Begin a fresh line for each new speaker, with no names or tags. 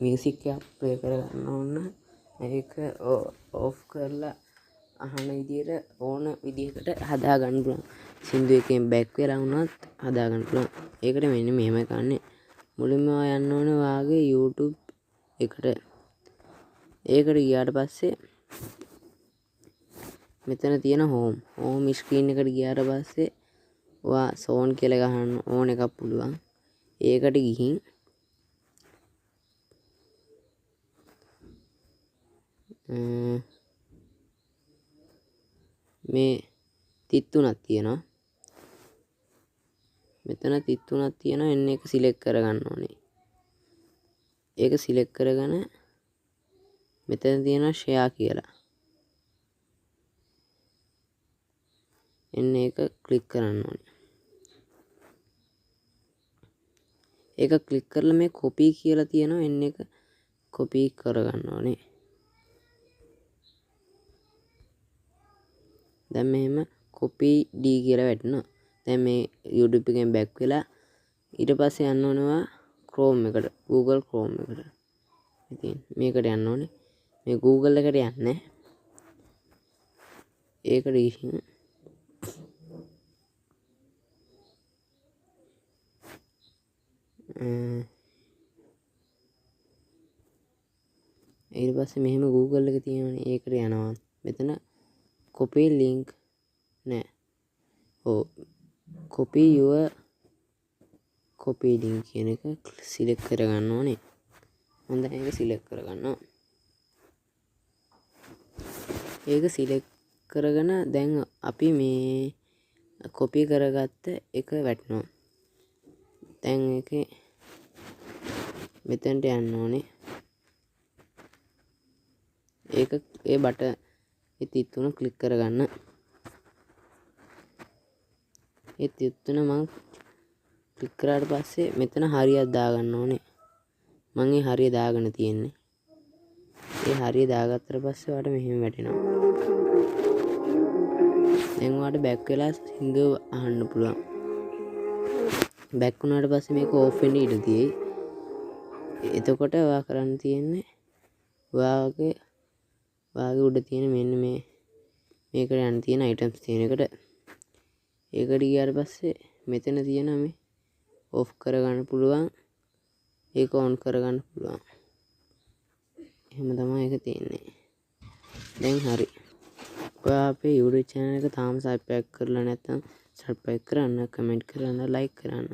Music එකක් play කරගන්න ඕන. ඒක ඔෆ් කරලා අහන විදියට ඕන විදිහකට හදා ගන්න පුළුවන්. සින්දු එකෙන් බැක් වෙලා වුණත් හදා ගන්න පුළුවන්. ඒකට මෙන්න මෙහෙම කන්නේ. මුලින්ම යන්න ඕනේ වාගේ YouTube එකට. ඒකට ගියාට පස්සේ මෙතන තියෙන හෝම් ස්ක්‍රීන් එකට ගියාට පස්සේ ඔයා සෝන් කියලා ගහන්න ඕන එකක් පුළුවන්. ඒකට ගිහින් මේ 33ක් තියෙනවා. මෙතන 33ක් තියෙනවා. එන්න එක සිලෙක්ට් කරගන්න ඕනේ. ඒක සිලෙක්ට් කරගෙන මෙතන තියෙනවා ෂෙයා කියලා. එන්න ඒක ක්ලික් කරන්න ඕනේ. ඒක ක්ලික් කරලා මේ කොපි කියලා තියෙනවා. එන්න එක කොපි කරගන්න ඕනේ. දැන් මෙහෙම කොපි D කියලා වැටෙනවා. දැන් මේ YouTube එකෙන් බැක් වෙලා ඊට පස්සේ යන්න ඕනවා Chrome එකට. Google Chrome එකට. ඉතින් මේකට යන්න ඕනේ. මේ Google එකට යන්නේ. ඒකට ගිහින් ඊට පස්සේ මෙහෙම Google එක තියෙනවනේ. ඒකට යනවා. මෙතන copy link නෑ. copy your copy link කියන එක සිලෙක්ට් කරගන්න ඕනේ. මම දැන් ඒක සිලෙක්ට් කරගන්නවා. ඒක සිලෙක්ට් කරගෙන දැන් අපි මේ කොපි කරගත්ත එක වැටෙනවා. දැන් ඒකේ මෙතනට යන්න ඕනේ. ඒක ඒ බටන් ඒ 33 ක්ලික් කරගන්න. ඒ 33 මම ක්ලික් කරාට පස්සේ මෙතන හරියක් දාගන්න ඕනේ. මම ඒ හරිය දාගෙන තියෙන්නේ. ඒ හරිය දාගත්තට පස්සේ ඔයාලට මෙහෙම වැටෙනවා. දැන් ඔයාලට බැක් වෙලා සින්දුව අහන්න පුළුවන්. බැක් වුණාට පස්සේ මේක ඕෆ් වෙන්න ඉඩ තියෙයි. එතකොට ඔයා කරන්න තියෙන්නේ ඔයාගේ උඩ තියෙන මෙන්න මේකට යන්න තියෙන අයිටම්ස් තියෙන එකට. ඒකට ගියාට පස්සේ මෙතන තියෙන මේ ඔෆ් කරගන්න පුළුවන්. ඒක ඔන් කරගන්න පුළුවන්. එහෙම තමයි ඒක තියෙන්නේ. දැන් හරි. ඔයා අපේ YouTube channel එක තාම subscribe කරලා නැත්නම් subscribe කරන්න, comment කරන්න, like කරන්න.